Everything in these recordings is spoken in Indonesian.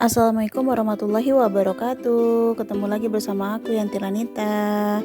Assalamualaikum warahmatullahi wabarakatuh. Ketemu lagi bersama aku Yanti Lanita.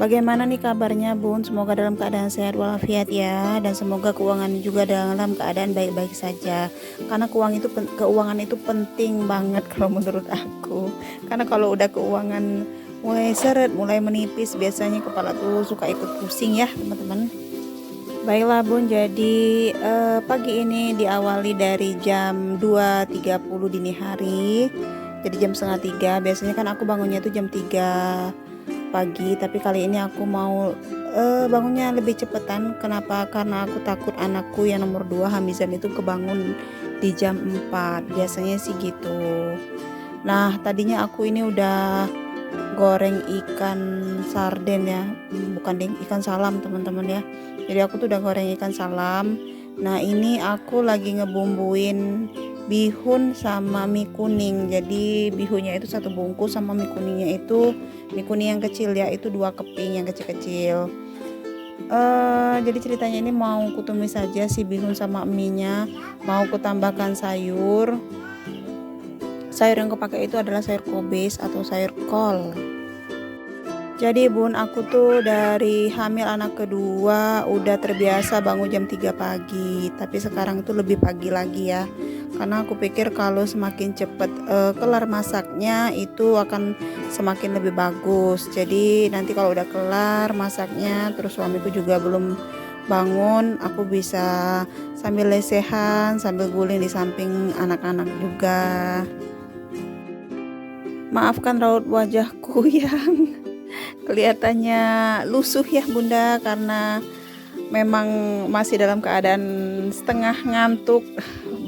Bagaimana nih kabarnya Bun? Semoga dalam keadaan sehat walafiat ya, dan semoga keuangan juga dalam keadaan baik-baik saja. Karena keuangan itu penting banget kalau menurut aku. Karena kalau udah keuangan mulai seret, mulai menipis, biasanya kepala tuh suka ikut pusing ya teman-teman. Baiklah Bun, jadi pagi ini diawali dari jam 2.30 dini hari. Jadi jam setengah 3, biasanya kan aku bangunnya itu jam 3 pagi, tapi kali ini aku mau bangunnya lebih cepetan. Kenapa? Karena aku takut anakku yang nomor 2 Hamizan itu kebangun di jam 4, biasanya sih gitu. Nah tadinya aku ini udah goreng ikan sarden ya, bukan ding, ikan salam teman-teman ya. Jadi aku tuh udah goreng ikan salam. Nah ini aku lagi ngebumbuin bihun sama mie kuning. Jadi bihunnya itu 1 bungkus, sama mie kuningnya itu mie kuning yang kecil ya, itu 2 keping yang kecil-kecil. Jadi ceritanya ini mau kutumis saja si bihun sama mie nya, mau kutambahkan sayur. Sayur yang kupakai itu adalah sayur kobis atau sayur kol. Jadi Bun, aku tuh dari hamil anak kedua udah terbiasa bangun jam 3 pagi. Tapi sekarang itu lebih pagi lagi ya. Karena aku pikir kalau semakin cepat kelar masaknya itu akan semakin lebih bagus. Jadi nanti kalau udah kelar masaknya, terus suamiku juga belum bangun, aku bisa sambil lesehan, sambil guling di samping anak-anak juga. Maafkan raut wajahku yang kelihatannya lusuh ya Bunda, karena memang masih dalam keadaan setengah ngantuk,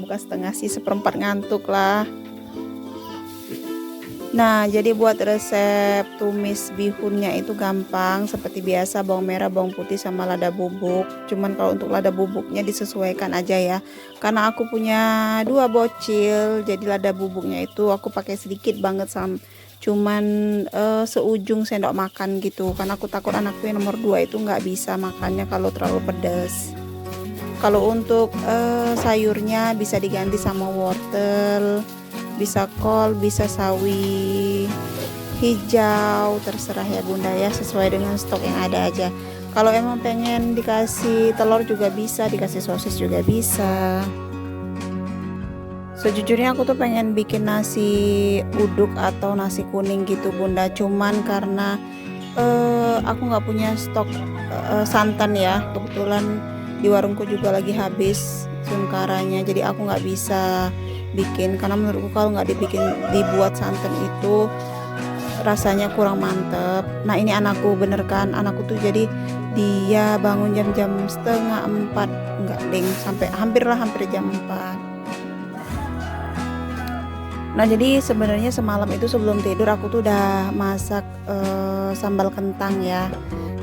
bukan setengah sih, seperempat ngantuk lah. Nah jadi buat resep tumis bihunnya itu gampang, seperti biasa bawang merah, bawang putih sama lada bubuk. Cuman kalau untuk lada bubuknya disesuaikan aja ya, karena aku punya 2 bocil, jadi lada bubuknya itu aku pakai sedikit banget, cuman seujung sendok makan gitu, karena aku takut anakku yang nomor 2 itu nggak bisa makannya kalau terlalu pedas. Kalau untuk sayurnya bisa diganti sama wortel, bisa kol, bisa sawi hijau, terserah ya Bunda ya, sesuai dengan stok yang ada aja. Kalau emang pengen dikasih telur juga bisa, dikasih sosis juga bisa. Sejujurnya aku tuh pengen bikin nasi uduk atau nasi kuning gitu Bunda, cuman karena aku nggak punya stok santan ya, kebetulan di warungku juga lagi habis sungkaranya, jadi aku nggak bisa bikin, karena menurutku kalau nggak dibuat santan itu rasanya kurang mantep. Nah ini anakku, bener kan, anakku tuh jadi dia bangun jam-jam setengah 4, enggak ding, sampai hampir jam 4. Nah jadi sebenarnya semalam itu sebelum tidur aku tuh udah masak sambal kentang ya.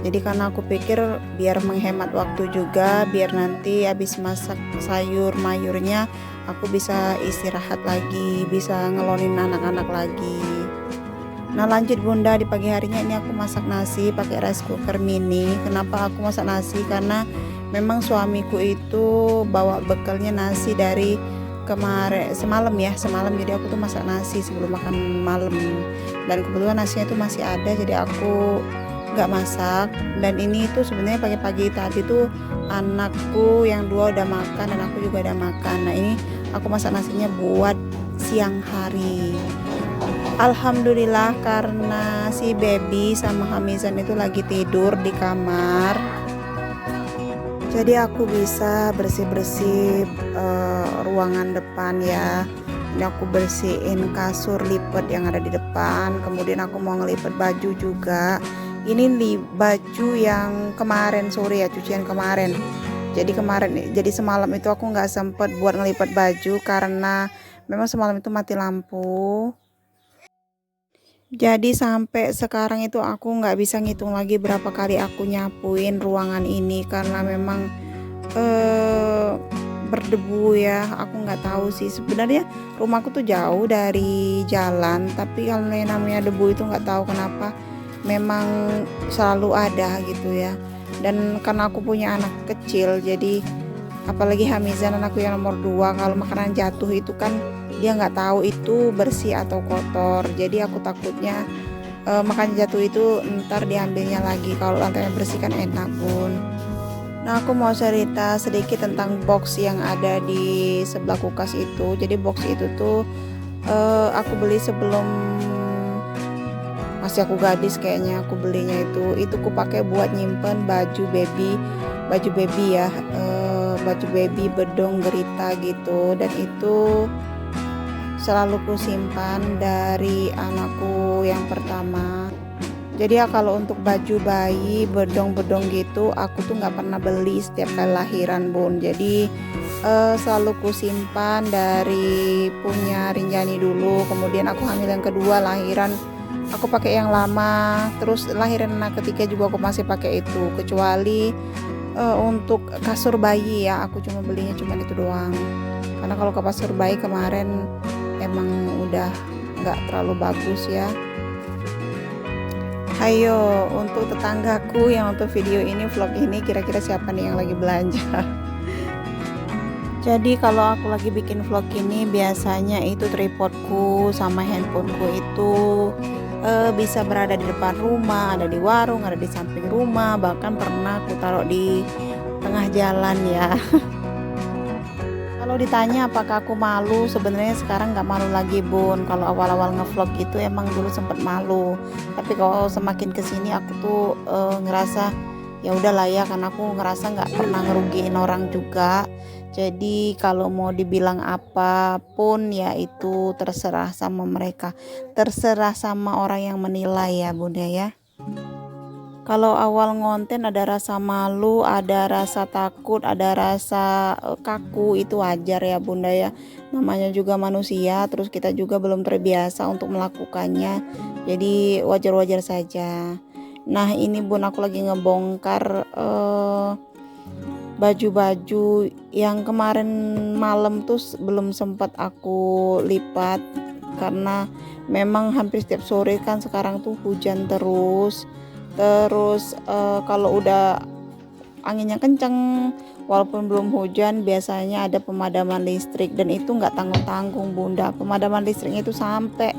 Jadi karena aku pikir biar menghemat waktu juga, biar nanti habis masak sayur mayurnya aku bisa istirahat lagi, bisa ngelonin anak-anak lagi. Nah lanjut Bunda, di pagi harinya ini aku masak nasi pakai rice cooker mini. Kenapa aku masak nasi? Karena memang suamiku itu bawa bekalnya nasi dari semalam ya, jadi aku tuh masak nasi sebelum makan malam, dan kebetulan nasinya itu masih ada, jadi aku nggak masak. Dan ini tuh sebenarnya pagi-pagi tadi tuh anakku yang 2 udah makan dan aku juga udah makan. Nah ini aku masak nasinya buat siang hari. Alhamdulillah, karena si baby sama Hamizan itu lagi tidur di kamar, jadi aku bisa bersih-bersih ruangan depan ya. Ini aku bersihin kasur lipat yang ada di depan, kemudian aku mau ngelipat baju juga. Ini baju yang kemarin sore ya, cucian kemarin. Jadi semalam itu aku nggak sempet buat ngelipat baju karena memang semalam itu mati lampu. Jadi sampai sekarang itu aku nggak bisa ngitung lagi berapa kali aku nyapuin ruangan ini, karena memang berdebu ya. Aku nggak tahu sih, sebenarnya rumahku tuh jauh dari jalan, tapi kalau yang namanya debu itu nggak tahu kenapa memang selalu ada gitu ya. Dan karena aku punya anak kecil, jadi apalagi Hamizan anakku yang nomor 2, kalau makanan jatuh itu kan dia nggak tahu itu bersih atau kotor. Jadi aku takutnya makan jatuh itu ntar diambilnya lagi. Kalau lantainya bersih kan enak bun. Nah aku mau cerita sedikit tentang box yang ada di sebelah kulkas itu. Jadi box itu tuh aku beli sebelum masih aku gadis, kayaknya aku belinya itu ku pakai buat nyimpen baju baby ya, baju baby bedong gerita gitu, dan itu selalu ku simpan dari anakku yang pertama. Jadi ya kalau untuk baju bayi bedong-bedong gitu aku tuh nggak pernah beli setiap kali lahiran bun. Jadi selalu ku simpan dari punya Rinjani dulu, kemudian aku hamil yang kedua lahiran aku pakai yang lama, terus lahiran anak ketiga juga aku masih pakai itu, kecuali untuk kasur bayi ya aku cuma belinya cuma itu doang, karena kalau ke kasur bayi kemarin emang udah nggak terlalu bagus ya. Ayo untuk tetanggaku yang nonton video ini, vlog ini, kira-kira siapa nih yang lagi belanja? Jadi kalau aku lagi bikin vlog ini biasanya itu tripodku sama handphoneku itu bisa berada di depan rumah, ada di warung, ada di samping rumah, bahkan pernah aku taruh di tengah jalan ya. Kalau ditanya apakah aku malu, sebenarnya sekarang nggak malu lagi bun. Kalau awal-awal ngevlog gitu emang dulu sempet malu, tapi kalau semakin kesini aku tuh ngerasa ya udahlah ya, karena aku ngerasa nggak pernah ngerugiin orang juga. Jadi kalau mau dibilang apapun ya itu terserah sama mereka, terserah sama orang yang menilai ya bunda ya. Kalau awal ngonten ada rasa malu, ada rasa takut, ada rasa kaku, itu wajar ya bunda ya. Namanya juga manusia, terus kita juga belum terbiasa untuk melakukannya. Jadi wajar-wajar saja. Nah ini bun aku lagi ngebongkar baju-baju yang kemarin malam tuh belum sempat aku lipat. Karena memang hampir setiap sore kan sekarang tuh hujan terus kalau udah anginnya kenceng walaupun belum hujan biasanya ada pemadaman listrik, dan itu nggak tanggung-tanggung bunda. Pemadaman listriknya itu sampai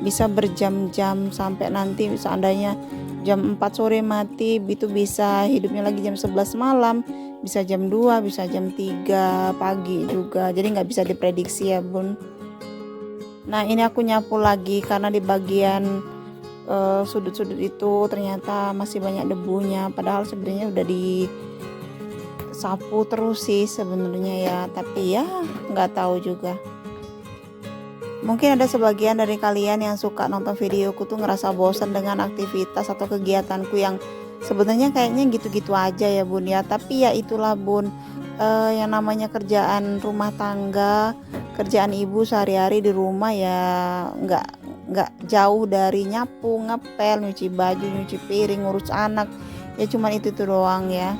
bisa berjam-jam, sampai nanti seandainya jam 4 sore mati itu bisa hidupnya lagi jam 11 malam, bisa jam 2, bisa jam 3 pagi juga. Jadi nggak bisa diprediksi ya bun. Nah ini aku nyapu lagi karena di bagian sudut-sudut itu ternyata masih banyak debunya, padahal sebenarnya udah disapu terus sih sebenarnya ya, tapi ya nggak tahu juga. Mungkin ada sebagian dari kalian yang suka nonton videoku tuh ngerasa bosan dengan aktivitas atau kegiatanku yang sebenarnya kayaknya gitu-gitu aja ya bun ya, tapi ya itulah bun, yang namanya kerjaan rumah tangga, kerjaan ibu sehari-hari di rumah ya nggak jauh dari nyapu, ngepel, nyuci baju, nyuci piring, ngurus anak, ya cuman itu tuh doang ya.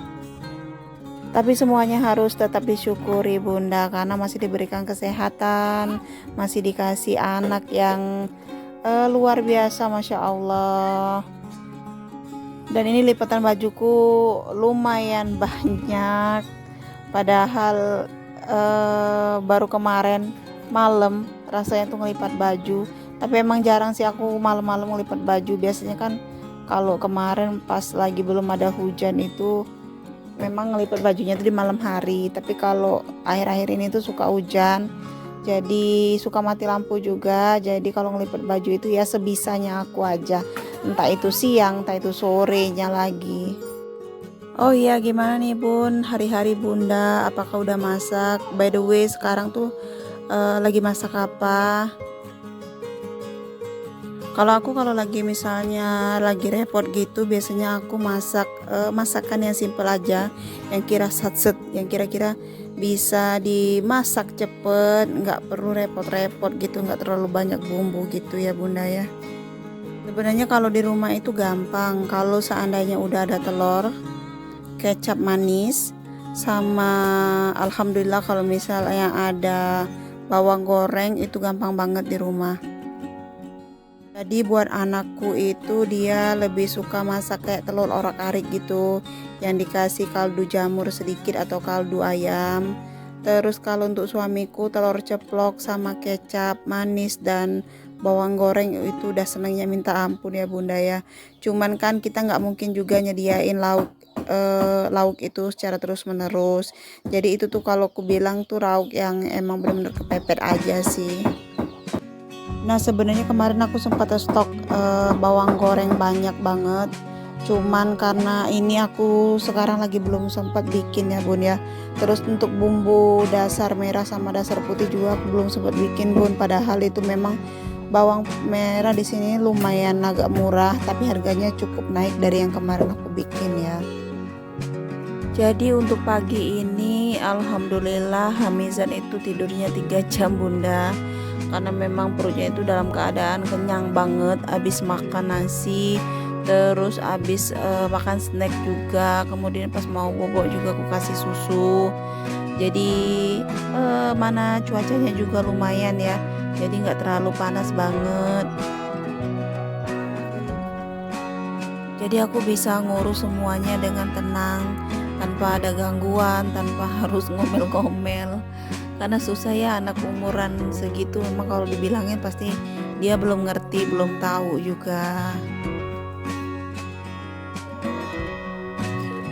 Tapi semuanya harus tetap disyukuri bunda, karena masih diberikan kesehatan, masih dikasih anak yang luar biasa, masya Allah. Dan ini lipatan bajuku lumayan banyak, padahal baru kemarin malam rasanya tuh ngelipat baju. Tapi emang jarang sih aku malam-malam ngelipat baju. Biasanya kan kalau kemarin pas lagi belum ada hujan itu memang ngelipat bajunya tuh di malam hari. Tapi kalau akhir-akhir ini tuh suka hujan, jadi suka mati lampu juga. Jadi kalau ngelipat baju itu ya sebisanya aku aja, entah itu siang, entah itu sorenya lagi. Oh iya, gimana nih bun hari-hari bunda, apakah udah masak? By the way sekarang tuh lagi masak apa? Kalau lagi misalnya lagi repot gitu, biasanya aku masak masakan yang simple aja, yang yang kira-kira bisa dimasak cepet, nggak perlu repot-repot gitu, nggak terlalu banyak bumbu gitu ya bunda ya. Sebenarnya kalau di rumah itu gampang, kalau seandainya udah ada telur, kecap manis, sama alhamdulillah kalau misalnya ada bawang goreng, itu gampang banget di rumah. Jadi buat anakku itu dia lebih suka masak kayak telur orak-arik gitu, yang dikasih kaldu jamur sedikit atau kaldu ayam. Terus kalau untuk suamiku telur ceplok sama kecap manis dan bawang goreng itu udah senangnya minta ampun ya bunda ya. Cuman kan kita nggak mungkin juga nyediain lauk itu secara terus menerus. Jadi itu tuh kalau aku bilang tuh lauk yang emang bener-bener kepepet aja sih. Nah sebenarnya kemarin aku sempat stok bawang goreng banyak banget. Cuman karena ini aku sekarang lagi belum sempat bikin ya bun ya. Terus untuk bumbu dasar merah sama dasar putih juga aku belum sempat bikin bun. Padahal itu memang bawang merah di sini lumayan agak murah, tapi harganya cukup naik dari yang kemarin aku bikin ya. Jadi untuk pagi ini alhamdulillah Hamizan itu tidurnya 3 jam bunda, karena memang perutnya itu dalam keadaan kenyang banget habis makan nasi, terus habis makan snack juga, kemudian pas mau bobok juga aku kasih susu. Jadi mana cuacanya juga lumayan ya, jadi nggak terlalu panas banget, jadi aku bisa ngurus semuanya dengan tenang tanpa ada gangguan, tanpa harus ngomel-ngomel. Karena susah ya anak umuran segitu, memang kalau dibilangin pasti dia belum ngerti, belum tahu juga.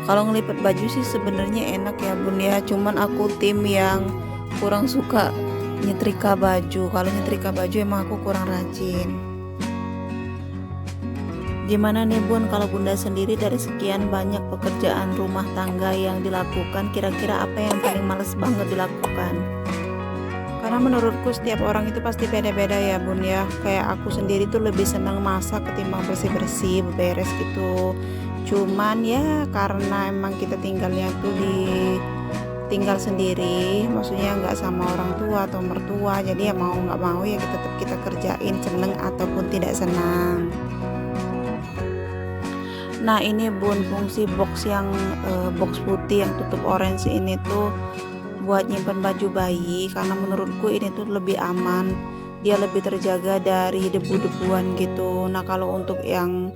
Kalau ngelipet baju sih sebenarnya enak ya bun ya, cuman aku tim yang kurang suka nyetrika baju. Kalau nyetrika baju emang aku kurang rajin. Gimana nih bun, kalau bunda sendiri dari sekian banyak pekerjaan rumah tangga yang dilakukan, kira-kira apa yang paling males banget dilakukan? Karena menurutku setiap orang itu pasti beda-beda ya bun ya. Kayak aku sendiri tuh lebih senang masak ketimbang bersih-bersih, beberes gitu. Cuman ya karena emang kita tinggalnya tuh tinggal sendiri, maksudnya nggak sama orang tua atau mertua, jadi ya mau nggak mau ya kita tetap kita kerjain, seneng ataupun tidak senang. Nah ini bun, fungsi box yang box putih yang tutup orange ini tuh buat nyimpan baju bayi, karena menurutku ini tuh lebih aman, dia lebih terjaga dari debu-debuan gitu. Nah kalau untuk yang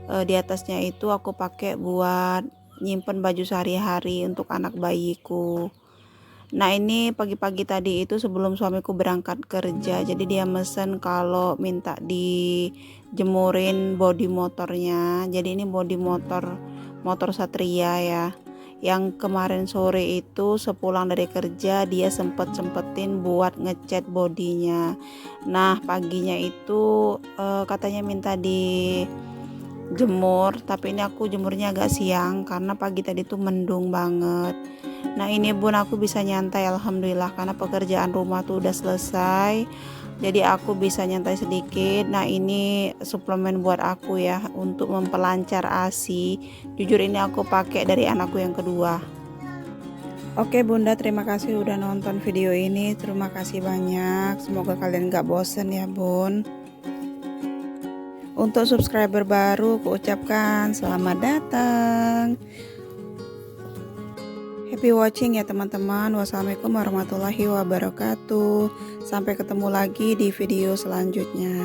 di atasnya itu aku pakai buat nyimpan baju sehari-hari untuk anak bayiku. Nah ini pagi-pagi tadi itu sebelum suamiku berangkat kerja, jadi dia mesen kalau minta dijemurin bodi motornya. Jadi ini bodi motor Satria ya, yang kemarin sore itu sepulang dari kerja dia sempetin buat ngecat bodinya. Nah paginya itu katanya minta dijemur, tapi ini aku jemurnya agak siang karena pagi tadi tuh mendung banget. Nah ini bun aku bisa nyantai alhamdulillah, karena pekerjaan rumah tuh udah selesai, jadi aku bisa nyantai sedikit. Nah ini suplemen buat aku ya, untuk memperlancar ASI. Jujur ini aku pakai dari anakku yang kedua. Oke bunda, terima kasih udah nonton video ini, terima kasih banyak, semoga kalian gak bosen ya bun. Untuk subscriber baru aku ucapkan selamat datang. Happy watching ya teman-teman. Wassalamualaikum warahmatullahi wabarakatuh. Sampai ketemu lagi di video selanjutnya.